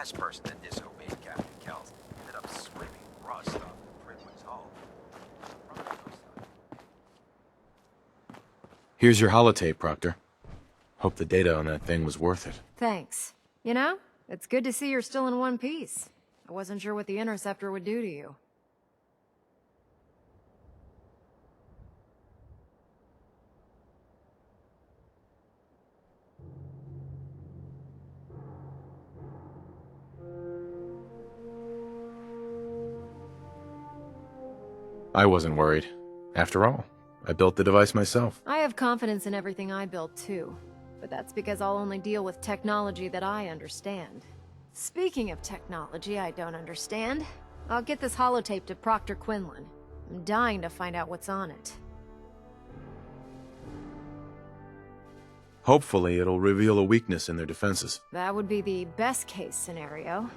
last person that disobeyed Captain Kells ended up swimming rust off the Pridwood's hull. Here's your holotape, Proctor. Hope the data on that thing was worth it. Thanks. You know, it's good to see you're still in one piece. I wasn't sure what the Interceptor would do to you. I wasn't worried. After all, I built the device myself. I have confidence in everything I built too. But that's because I'll only deal with technology that I understand. Speaking of technology I don't understand, I'll get this holotape to Proctor Quinlan. I'm dying to find out what's on it. Hopefully, it'll reveal a weakness in their defenses. That would be the best case scenario.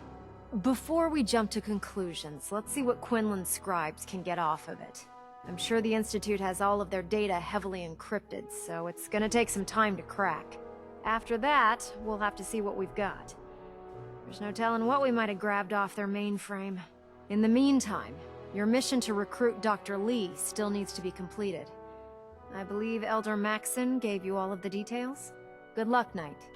Before we jump to conclusions, let's see what Quinlan's scribes can get off of it. I'm sure the Institute has all of their data heavily encrypted, so it's gonna take some time to crack. After that, we'll have to see what we've got. There's no telling what we might have grabbed off their mainframe. In the meantime, your mission to recruit Dr. Lee still needs to be completed. I believe Elder Maxson gave you all of the details? Good luck, Knight.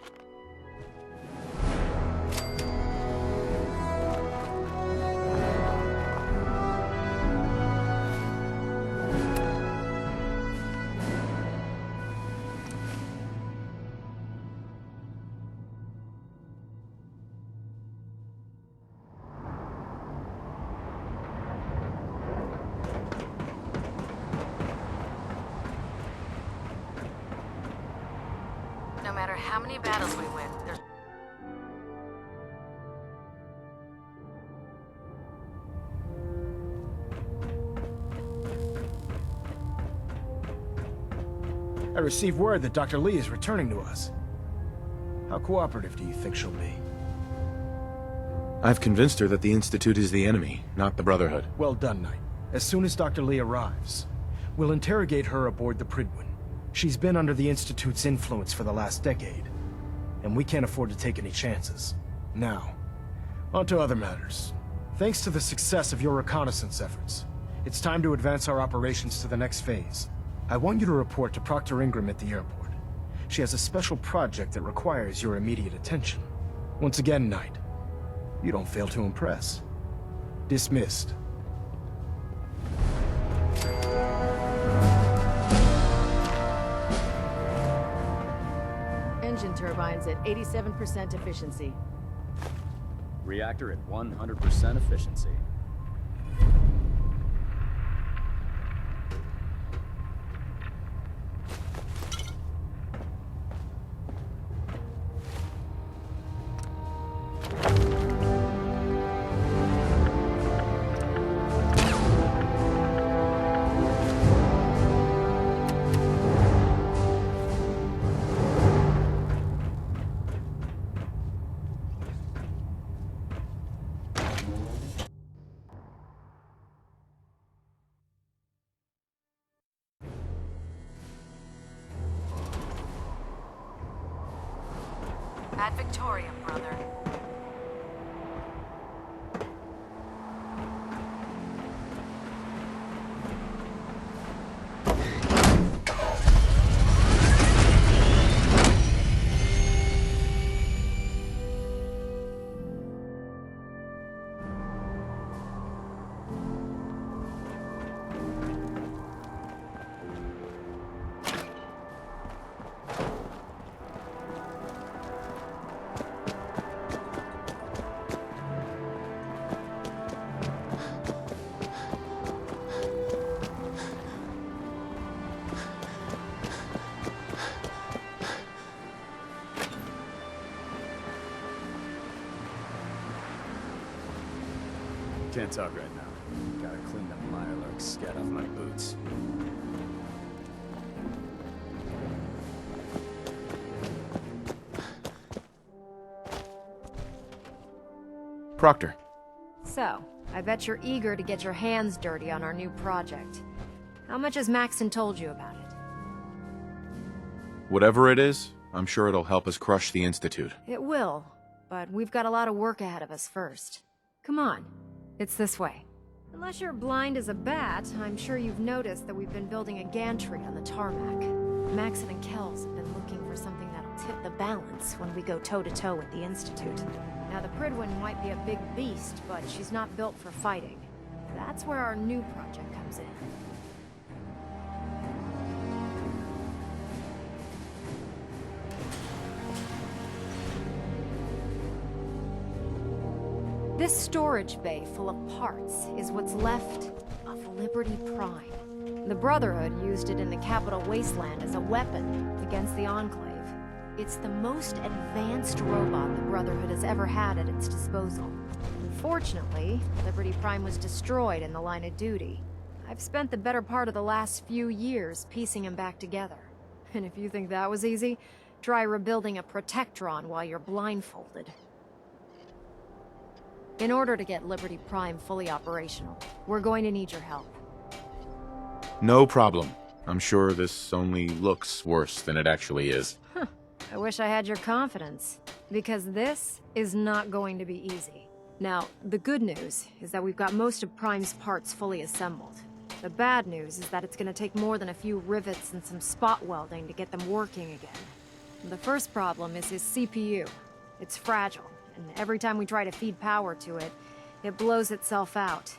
No matter how many battles we win, there's... I received word that Dr. Lee is returning to us. How cooperative do you think she'll be? I've convinced her that the Institute is the enemy, not the Brotherhood. Well done, Knight. As soon as Dr. Lee arrives, we'll interrogate her aboard the Pridwood. She's been under the Institute's influence for the last decade, and we can't afford to take any chances. Now, on to other matters. Thanks to the success of your reconnaissance efforts, it's time to advance our operations to the next phase. I want you to report to Proctor Ingram at the airport. She has a special project that requires your immediate attention. Once again, Knight, you don't fail to impress. Dismissed. Engine turbines at 87% efficiency. Reactor at 100% efficiency. Ad Victoriam, brother. Can't talk right now. Gotta clean that Mirelurk scat off my boots. Proctor. So, I bet you're eager to get your hands dirty on our new project. How much has Maxson told you about it? Whatever it is, I'm sure it'll help us crush the Institute. It will. but we've got a lot of work ahead of us first. Come on, it's this way. Unless you're blind as a bat, I'm sure you've noticed that we've been building a gantry on the tarmac. Maxon and Kells have been looking for something that'll tip the balance when we go toe-to-toe with the Institute. Now, the Pridwin might be a big beast, but she's not built for fighting. That's where our new project comes in. This storage bay full of parts is what's left of Liberty Prime. The Brotherhood used it in the Capital Wasteland as a weapon against the Enclave. It's the most advanced robot the Brotherhood has ever had at its disposal. Unfortunately, Liberty Prime was destroyed in the line of duty. I've spent the better part of the last few years piecing him back together. And if you think that was easy, try rebuilding a Protectron while you're blindfolded. In order to get Liberty Prime fully operational, we're going to need your help. No problem. I'm sure this only looks worse than it actually is. I wish I had your confidence, because this is not going to be easy. Now, the good news is that we've got most of Prime's parts fully assembled. The bad news is that it's going to take more than a few rivets and some spot welding to get them working again. The first problem is his CPU. It's fragile, and every time we try to feed power to it, it blows itself out.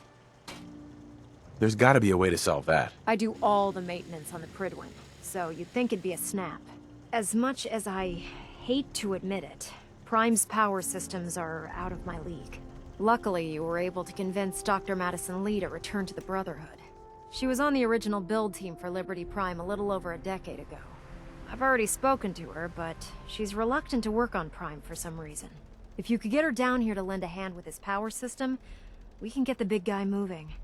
There's gotta be a way to solve that. I do all the maintenance on the Pridwin, so you'd think it'd be a snap. As much as I hate to admit it, Prime's power systems are out of my league. Luckily, you were able to convince Dr. Madison Lee to return to the Brotherhood. She was on the original build team for Liberty Prime a little over a decade ago. I've already spoken to her, but she's reluctant to work on Prime for some reason. If you could get her down here to lend a hand with his power system, we can get the big guy moving.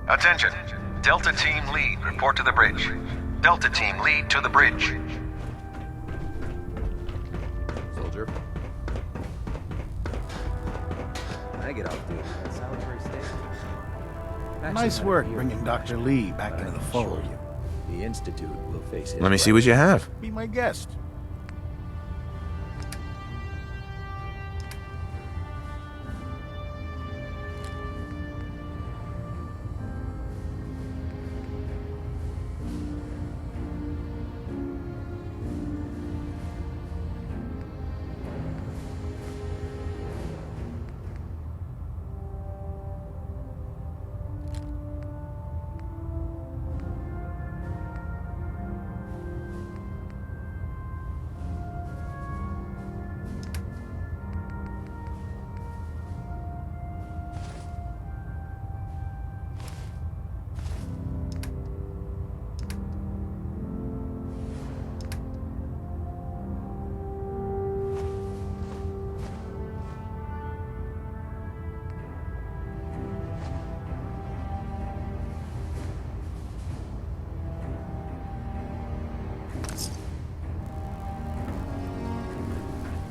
Attention. Delta Team Lead, report to the bridge. Delta Team Lead to the bridge. Soldier. I get off duty at Solitary Station. Nice work bringing Dr. Lee back into the fold. The Institute will face his Let me see what you have. Be my guest.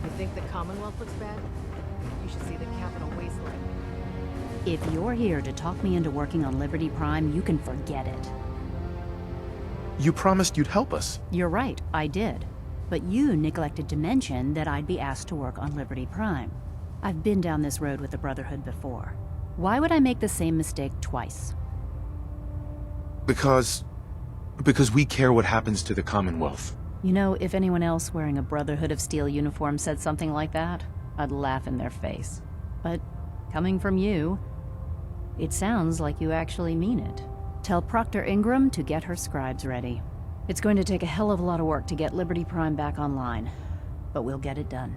You think the Commonwealth looks bad? You should see the Capital Wasteland. If you're here to talk me into working on Liberty Prime, you can forget it. You promised you'd help us. You're right, I did. But you neglected to mention that I'd be asked to work on Liberty Prime. I've been down this road with the Brotherhood before. Why would I make the same mistake twice? Because we care what happens to the Commonwealth. You know, if anyone else wearing a Brotherhood of Steel uniform said something like that, I'd laugh in their face. But coming from you, it sounds like you actually mean it. Tell Proctor Ingram to get her scribes ready. It's going to take a hell of a lot of work to get Liberty Prime back online, but we'll get it done.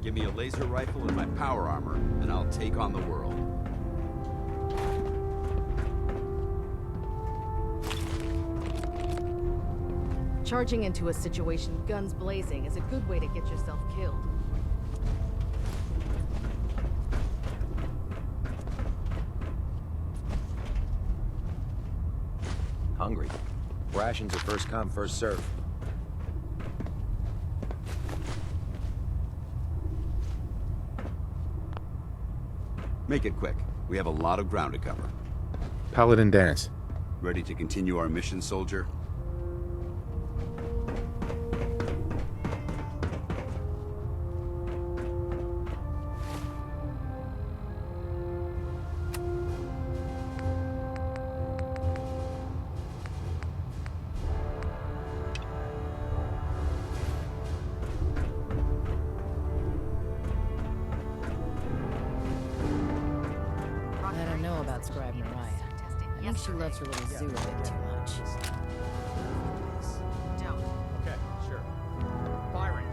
Give me a laser rifle and my power armor, and I'll take on the world. Charging into a situation guns blazing is a good way to get yourself killed. Hungry. Rations are first come, first serve. Make it quick. We have a lot of ground to cover. Paladin dance. Ready to continue our mission, soldier? I don't know about Scribe Mariah. I think she loves her little zoo a bit too much. Okay, sure. Firing.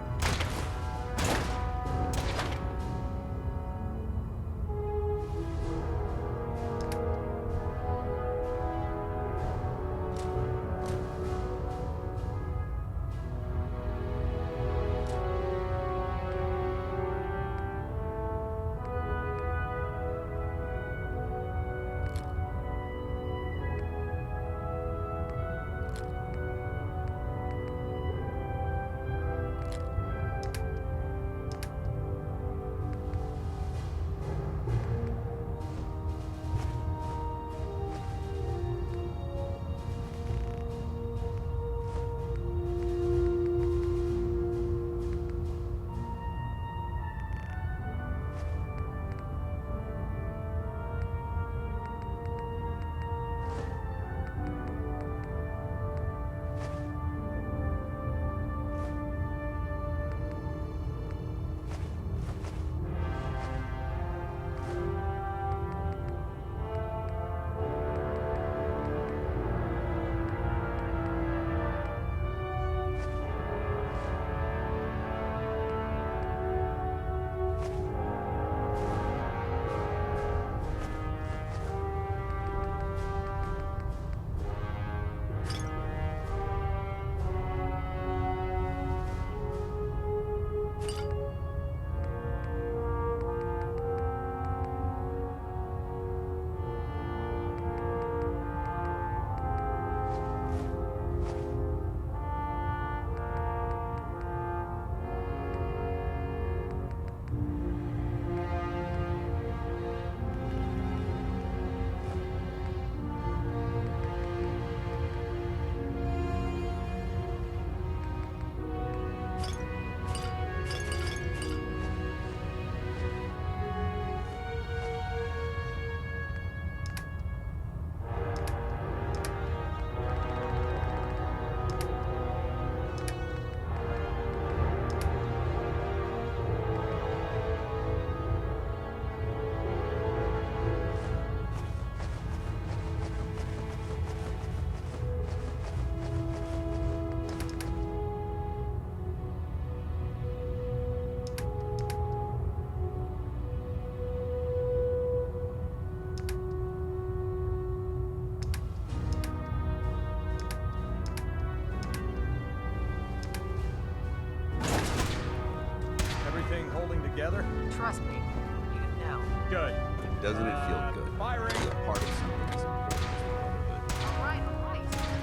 Trust me, you know. Good. Doesn't it feel good to be a part of something as important as the Brotherhood? All right.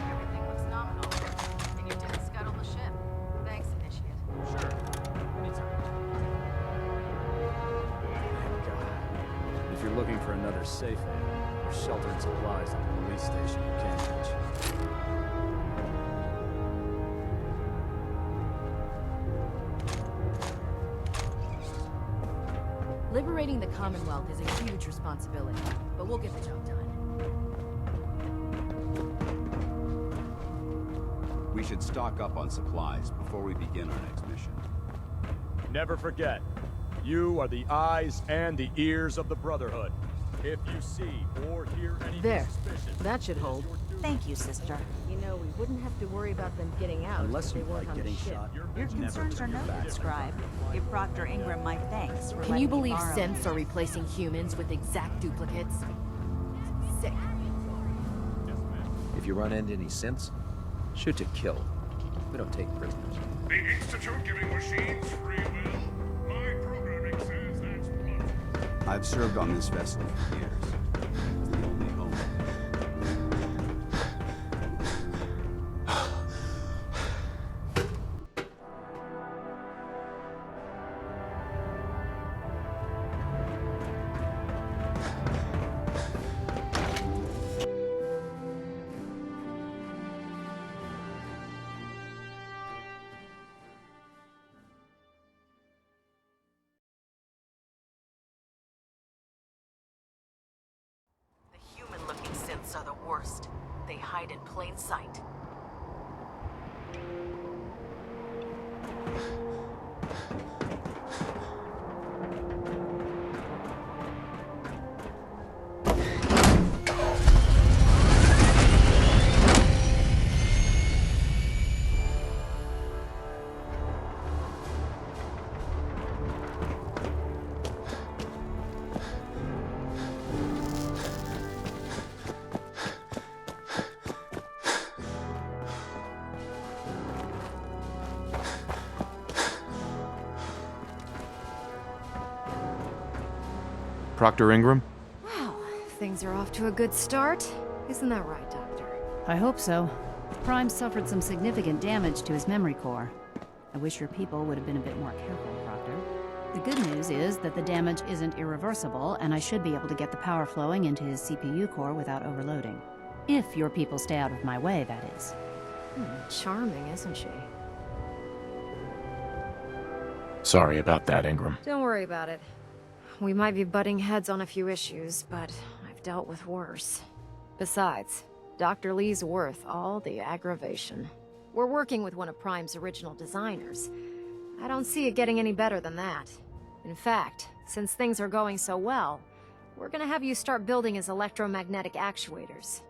Everything looks nominal. And you didn't scuttle the ship. Thanks, Initiate. Sure. Anytime. Thank God. If you're looking for another safe haven, there's shelter and supplies at the police station you can't reach. Liberating the Commonwealth is a huge responsibility, but we'll get the job done. We should stock up on supplies before we begin our next mission. Never forget, you are the eyes and the ears of the Brotherhood. If you see or hear anything There. suspicious, That should hold. Thank you, sister. You know, we wouldn't have to worry about them getting out unless if they you weren't like on the getting ship. shot, Your concerns are noted, Scribe. Give Proctor Ingram my thanks for Can letting you me believe borrow synths are replacing humans with exact duplicates? Sick. If you run into any synths, shoot to kill. We don't take prisoners. The Institute giving machines free will? My programming says that's blunt. I've served on this vessel for years. It's the only home. The human-looking synths are the worst. They hide in plain sight. Proctor Ingram? Wow, things are off to a good start. Isn't that right, Doctor? I hope so. Prime suffered some significant damage to his memory core. I wish your people would have been a bit more careful, Proctor. The good news is that the damage isn't irreversible, and I should be able to get the power flowing into his CPU core without overloading. If your people stay out of my way, that is. Charming, isn't she? Sorry about that, Ingram. Don't worry about it. We might be butting heads on a few issues, but I've dealt with worse. Besides, Dr. Lee's worth all the aggravation. We're working with one of Prime's original designers. I don't see it getting any better than that. In fact, since things are going so well, we're gonna have you start building his electromagnetic actuators.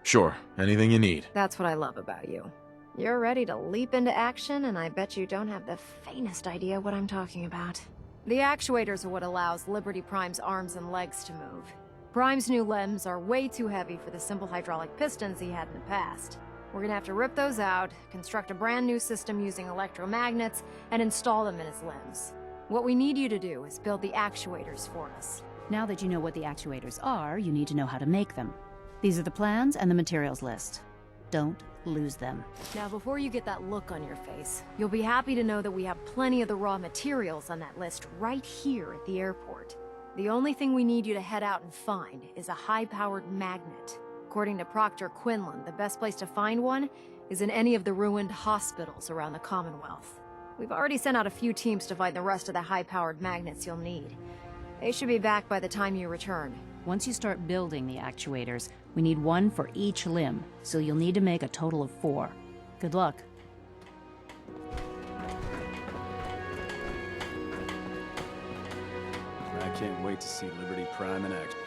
Sure, anything you need. That's what I love about you. You're ready to leap into action, and I bet you don't have the faintest idea what I'm talking about. The actuators are what allows Liberty Prime's arms and legs to move. Prime's new limbs are way too heavy for the simple hydraulic pistons he had in the past. We're gonna have to rip those out, construct a brand new system using electromagnets, and install them in his limbs. What we need you to do is build the actuators for us. Now that you know what the actuators are, you need to know how to make them. These are the plans and the materials list. Don't lose them. Now, before you get that look on your face, you'll be happy to know that we have plenty of the raw materials on that list right here at the airport. The only thing we need you to head out and find is a high-powered magnet. According to Proctor Quinlan, the best place to find one is in any of the ruined hospitals around the Commonwealth. We've already sent out a few teams to find the rest of the high-powered magnets you'll need. They should be back by the time you return. Once you start building the actuators, we need one for each limb, so you'll need to make a total of 4. Good luck. I can't wait to see Liberty Prime in action.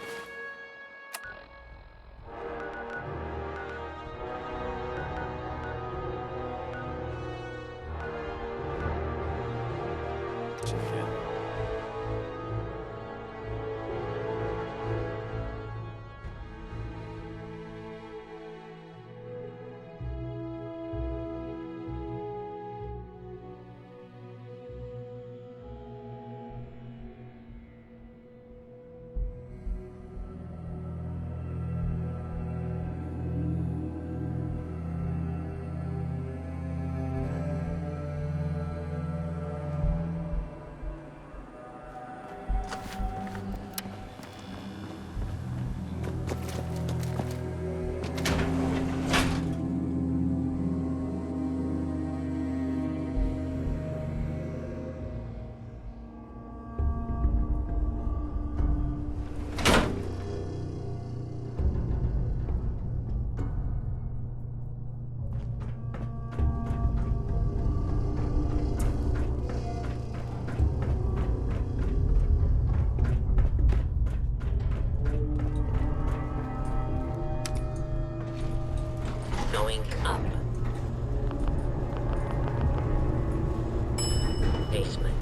Going up. Basement.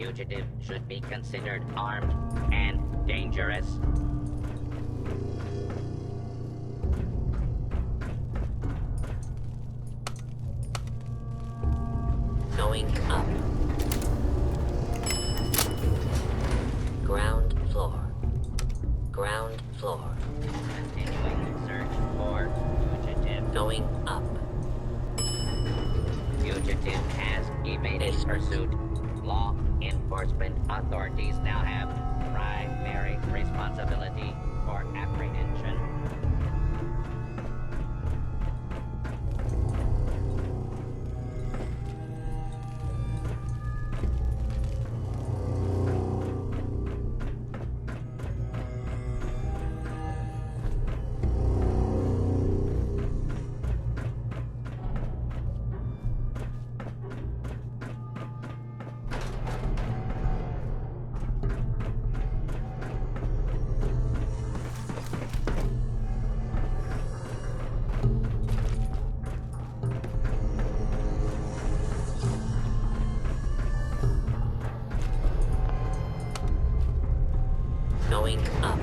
fugitive should be considered armed and dangerous. Going up. Ground floor. Ground floor. Continuing search for fugitive. Going up. Fugitive has evaded pursuit. Law enforcement authorities now have primary responsibility for apprehension. Going up.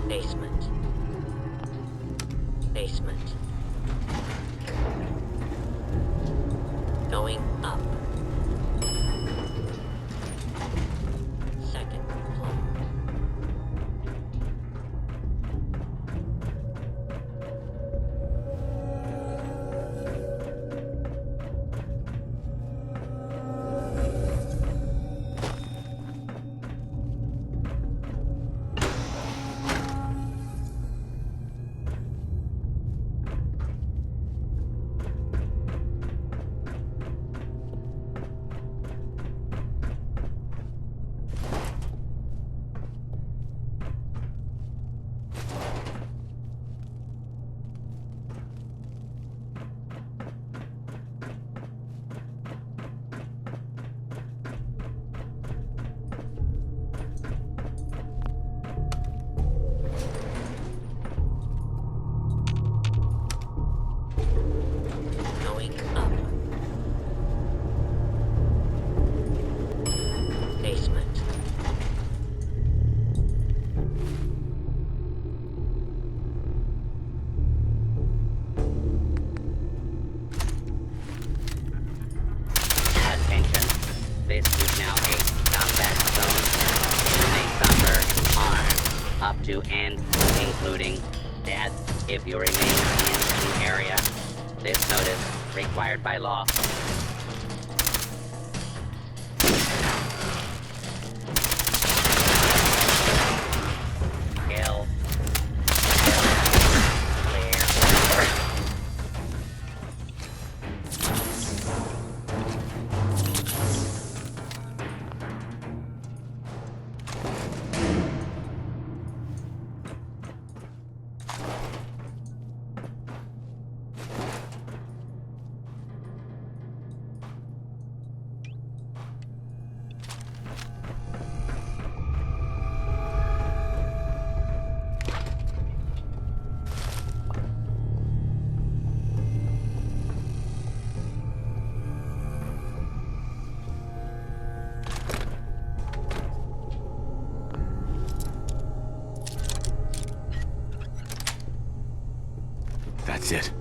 Basement. Basement. Going up. Second floor. Going up. Basement. Attention. This is now a combat zone. You may suffer harm up to and including death if you remain in the area. This notice required by law. Kill. Clear. That's it.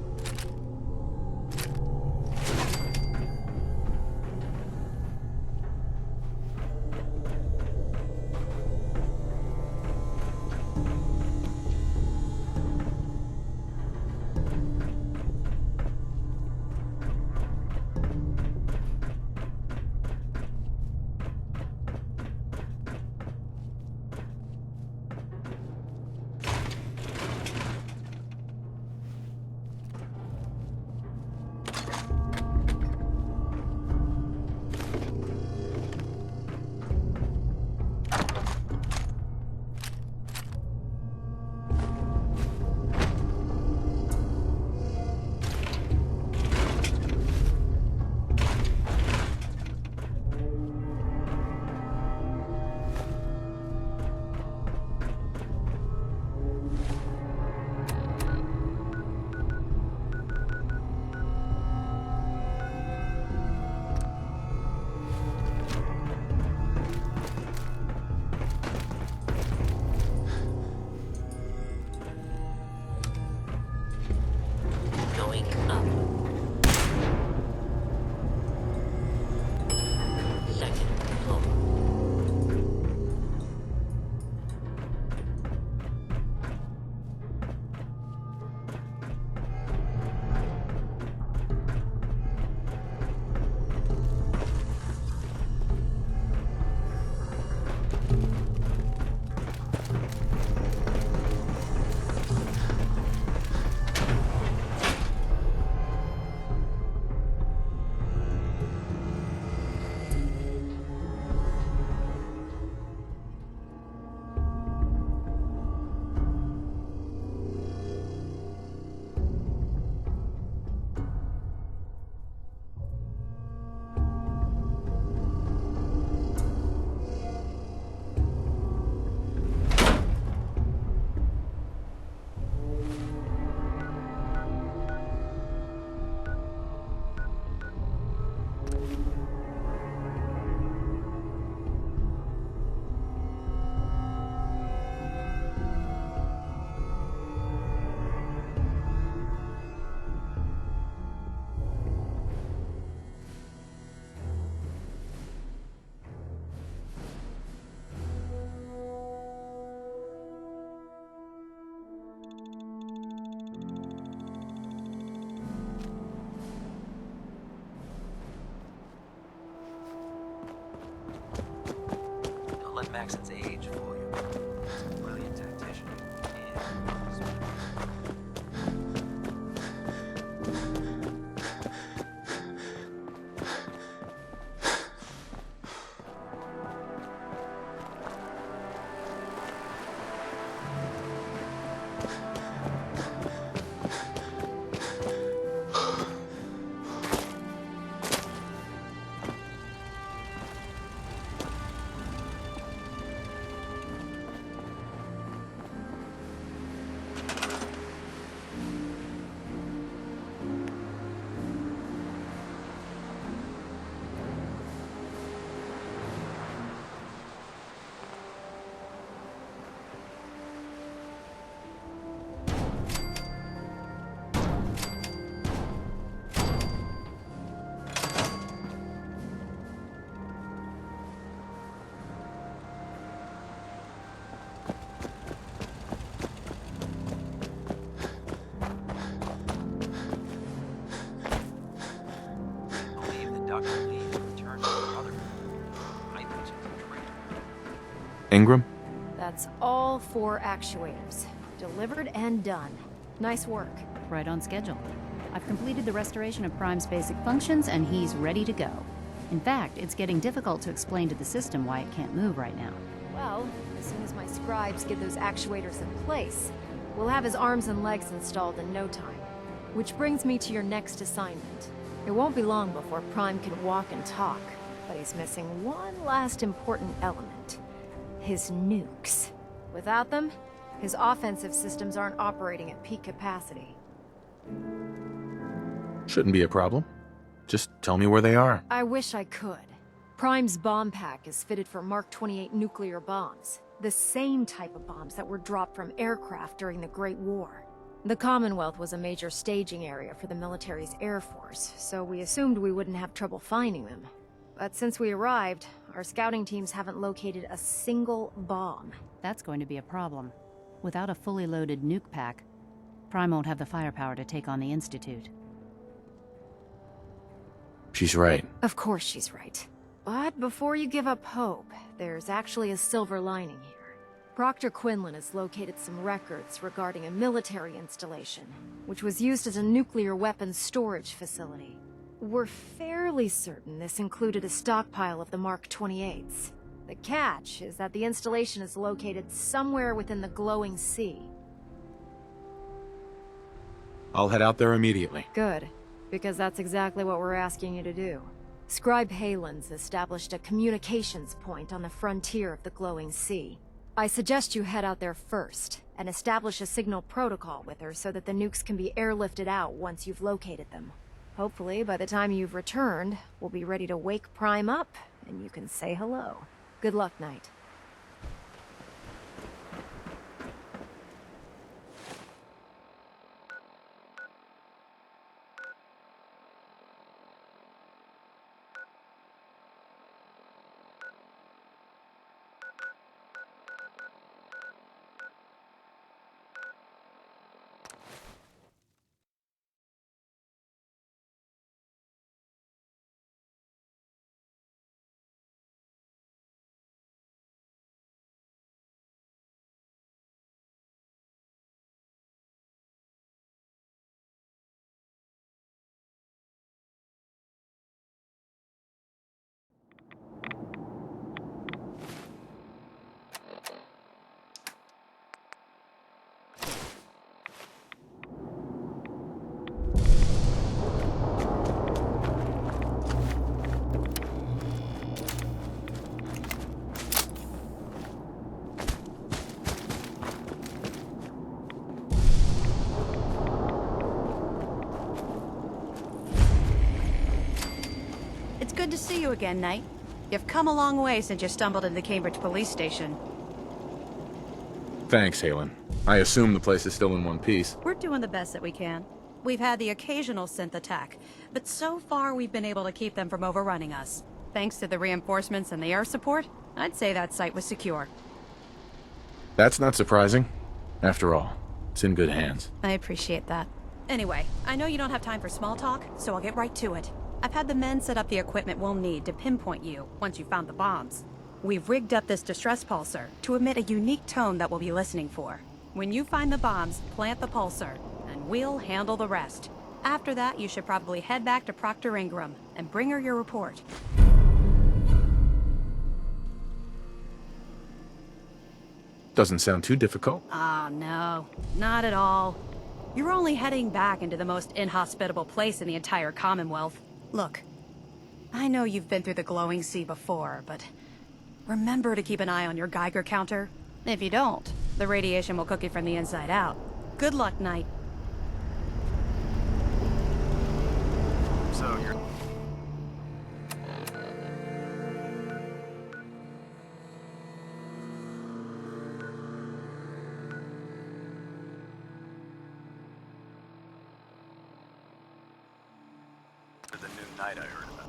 Maxon's age for you. Brilliant tactician. And smart. Dr. Lee returned to the Brotherhood. I think it's a traitor. Ingram? That's all 4 actuators. Delivered and done. Nice work. Right on schedule. I've completed the restoration of Prime's basic functions, and he's ready to go. In fact, it's getting difficult to explain to the system why it can't move right now. Well, as soon as my scribes get those actuators in place, we'll have his arms and legs installed in no time. Which brings me to your next assignment. It won't be long before Prime can walk and talk, but he's missing one last important element. His nukes. Without them, his offensive systems aren't operating at peak capacity. Shouldn't be a problem. Just tell me where they are. I wish I could. Prime's bomb pack is fitted for Mark 28 nuclear bombs. The same type of bombs that were dropped from aircraft during the Great War. The Commonwealth was a major staging area for the military's air force, so we assumed we wouldn't have trouble finding them. But since we arrived, our scouting teams haven't located a single bomb. That's going to be a problem. Without a fully loaded nuke pack, Prime won't have the firepower to take on the Institute. She's right. Of course she's right. But before you give up hope, there's actually a silver lining here. Proctor Quinlan has located some records regarding a military installation, which was used as a nuclear weapons storage facility. We're fairly certain this included a stockpile of the Mark 28s. The catch is that the installation is located somewhere within the glowing sea. I'll head out there immediately. Good, because that's exactly what we're asking you to do. Scribe Halen's established a communications point on the frontier of the glowing sea. I suggest you head out there first, and establish a signal protocol with her so that the nukes can be airlifted out once you've located them. Hopefully, by the time you've returned, we'll be ready to wake Prime up, and you can say hello. Good luck, Knight. Good to see you again, Knight. You've come a long way since you stumbled into the Cambridge police station. Thanks, Halen. I assume the place is still in one piece. We're doing the best that we can. We've had the occasional synth attack, but so far we've been able to keep them from overrunning us. Thanks to the reinforcements and the air support, I'd say that site was secure. That's not surprising. After all, it's in good hands. I appreciate that. Anyway, I know you don't have time for small talk, so I'll get right to it. I've had the men set up the equipment we'll need to pinpoint you once you've found the bombs. We've rigged up this distress pulsar to emit a unique tone that we'll be listening for. When you find the bombs, plant the pulsar, and we'll handle the rest. After that, you should probably head back to Proctor Ingram and bring her your report. Doesn't sound too difficult. Ah, no. Not at all. You're only heading back into the most inhospitable place in the entire Commonwealth. Look, I know you've been through the glowing sea before, but remember to keep an eye on your Geiger counter. If you don't, the radiation will cook you from the inside out. Good luck, Knight. So you're... the new night I heard about.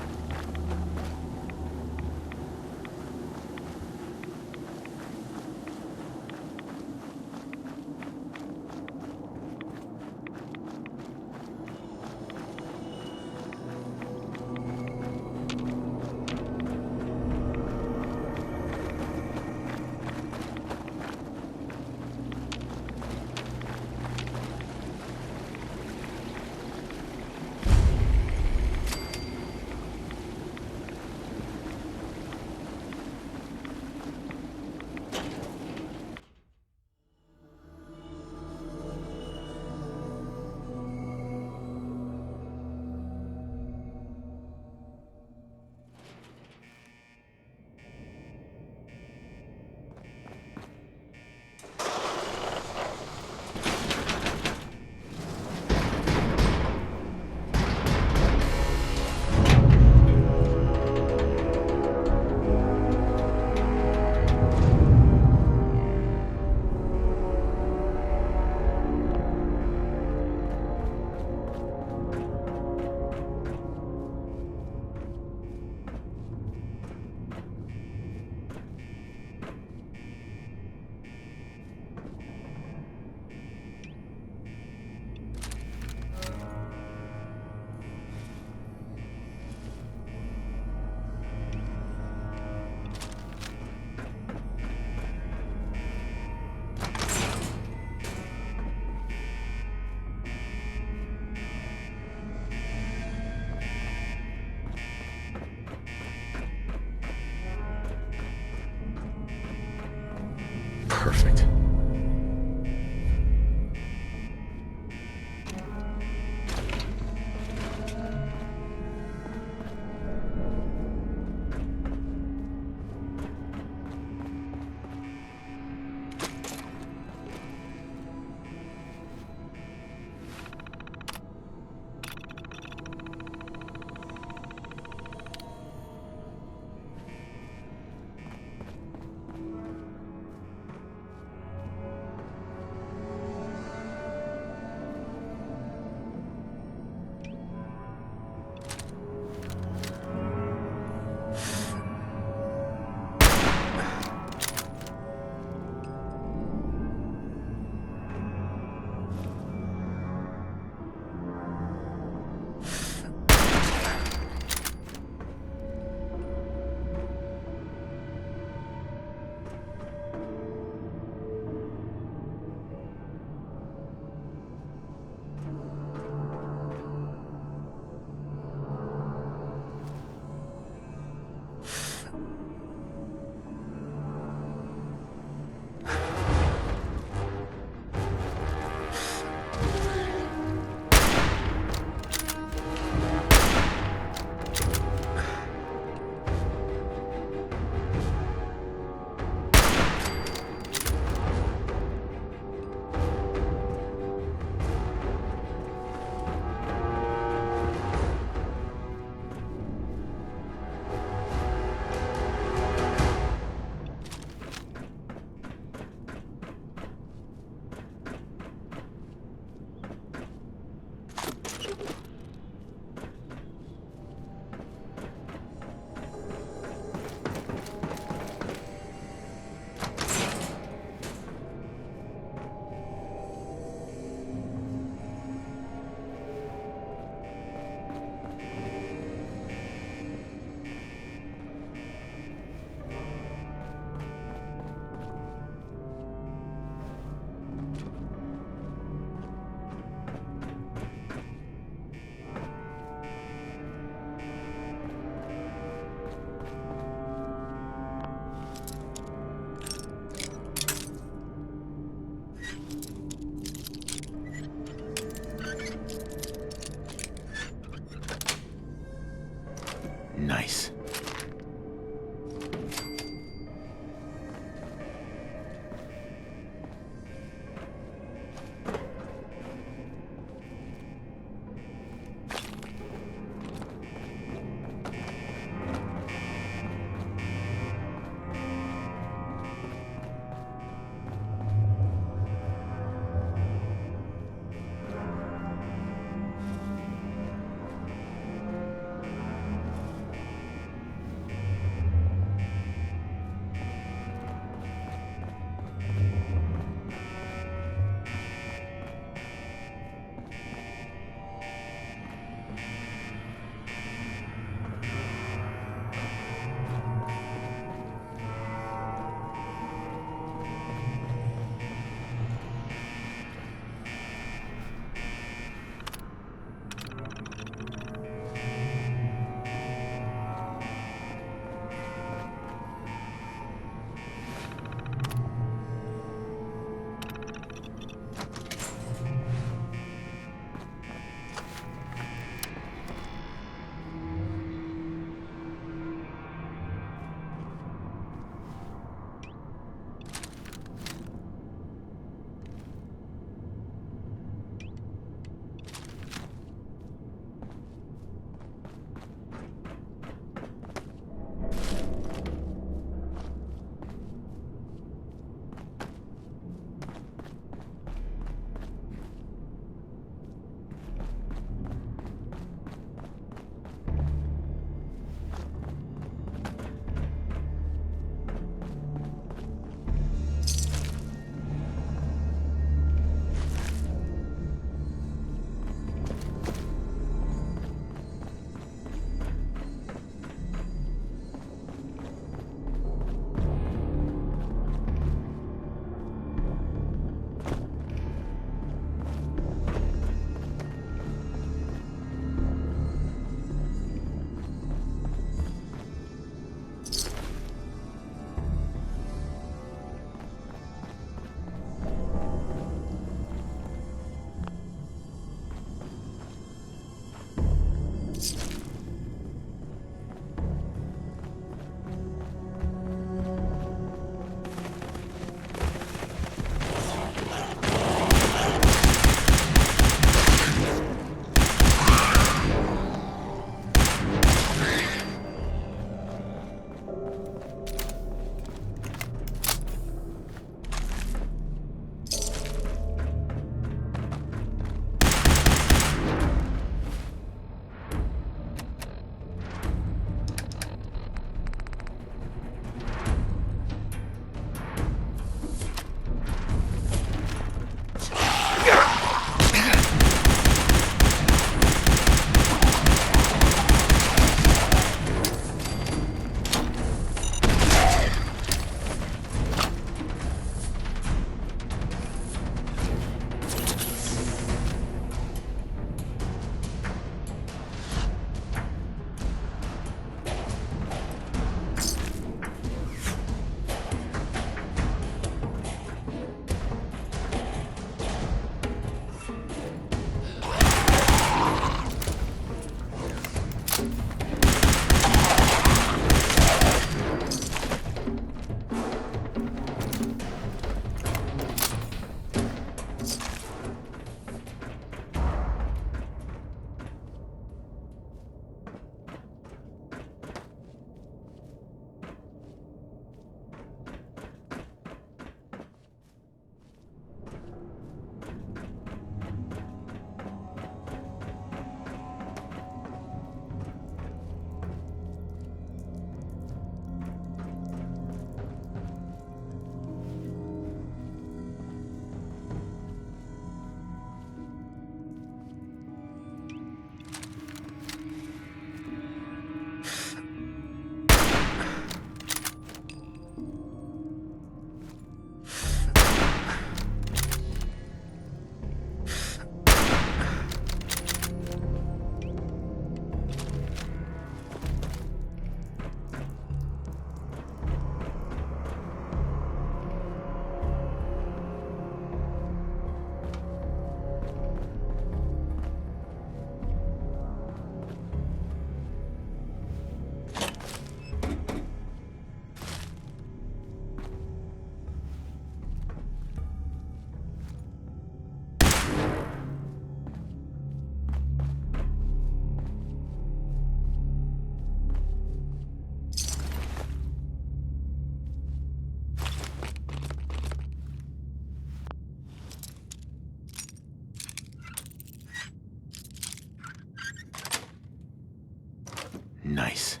Nice.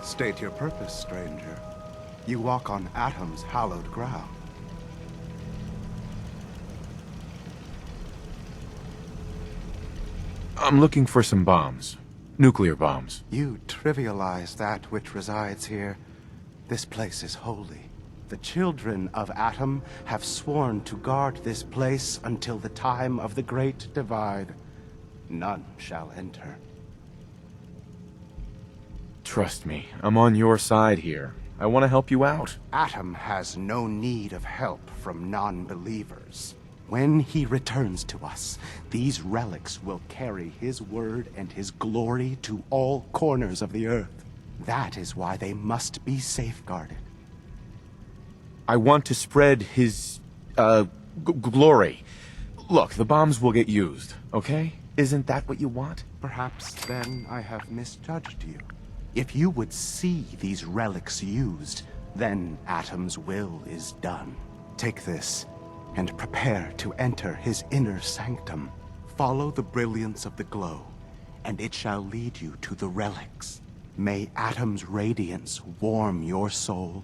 State your purpose, stranger. You walk on Atom's hallowed ground. I'm looking for some bombs. Nuclear bombs. You trivialize that which resides here. This place is holy. The children of Atom have sworn to guard this place until the time of the Great Divide. None shall enter. Trust me, I'm on your side here. I want to help you out. Atom has no need of help from non-believers. When he returns to us, these relics will carry his word and his glory to all corners of the earth. That is why they must be safeguarded. I want to spread his, glory. Look, the bombs will get used, okay? Isn't that what you want? Perhaps then I have misjudged you. If you would see these relics used, then Atom's will is done. Take this, and prepare to enter his inner sanctum. Follow the brilliance of the glow, and it shall lead you to the relics. May Atom's radiance warm your soul.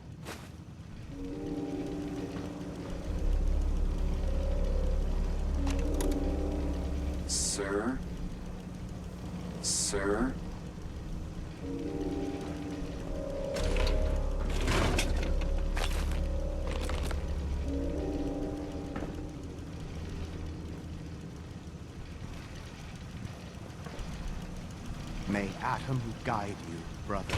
Sir? Sir? May Atom guide you, brother.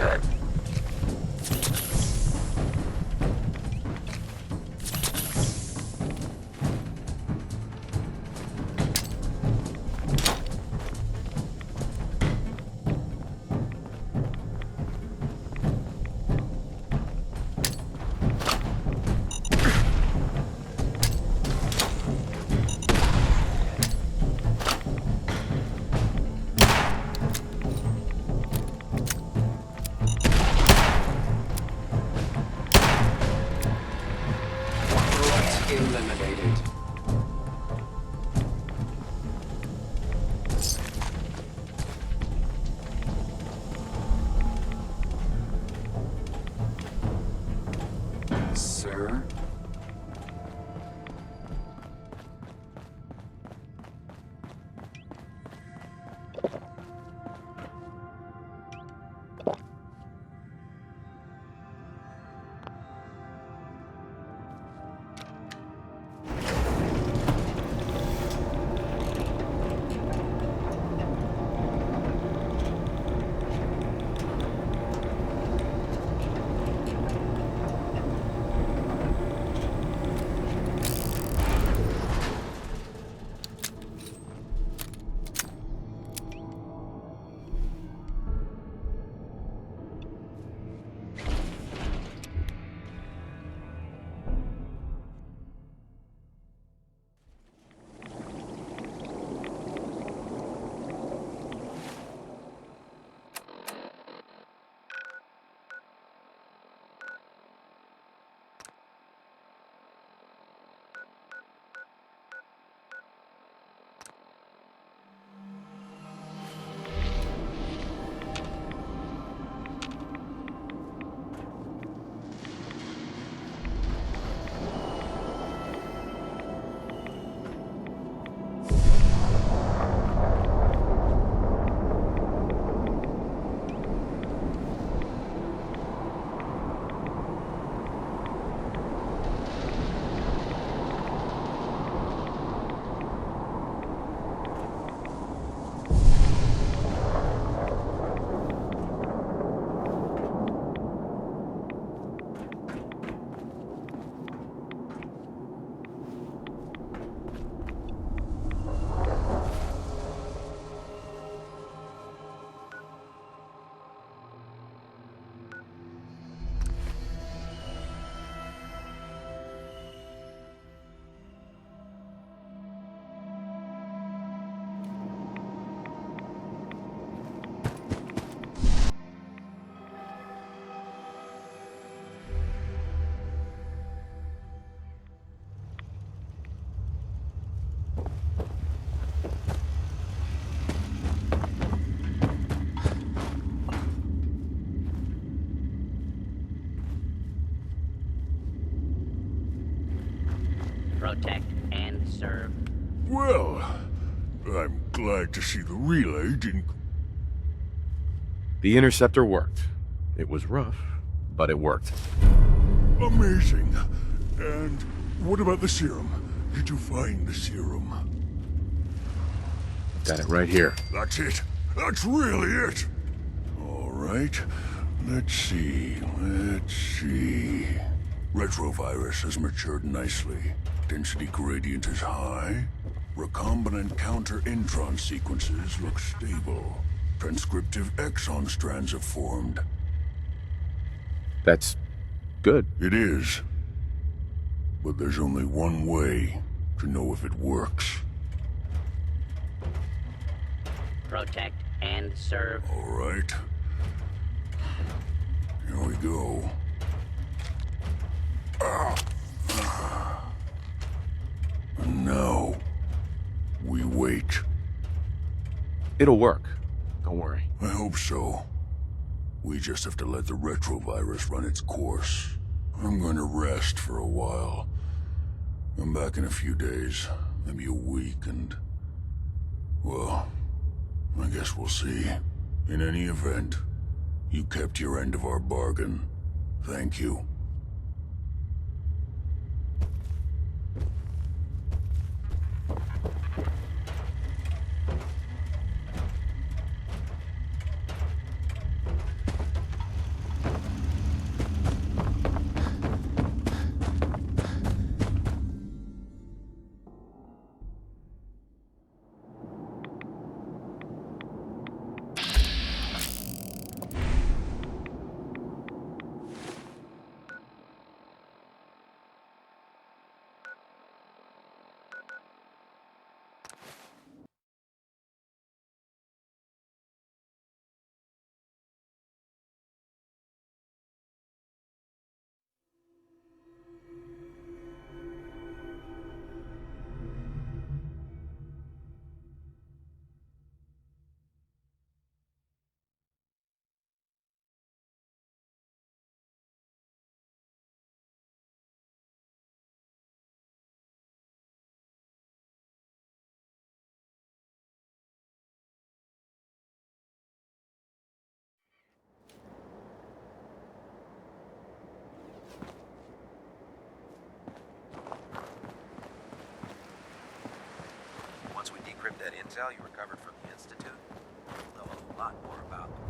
ahead. Eliminated. Sir? Protect and serve. Well, I'm glad to see the relay didn't... The interceptor worked. It was rough, but it worked. Amazing. And what about the serum? Did you find the serum? Got it right here. That's it. That's really it. All right. Let's see. Retrovirus has matured nicely. Density gradient is high. Recombinant counter-intron sequences look stable. Transcriptive exon strands have formed. That's good. It is. But there's only one way to know if it works. Protect and serve. All right. Here we go. And now, we wait. It'll work. Don't worry. I hope so. We just have to let the retrovirus run its course. I'm going to rest for a while. I'm back in a few days, maybe a week, and... well, I guess we'll see. In any event, you kept your end of our bargain. Thank you. decrypt that intel you recovered from the Institute, we'll know a lot more about them.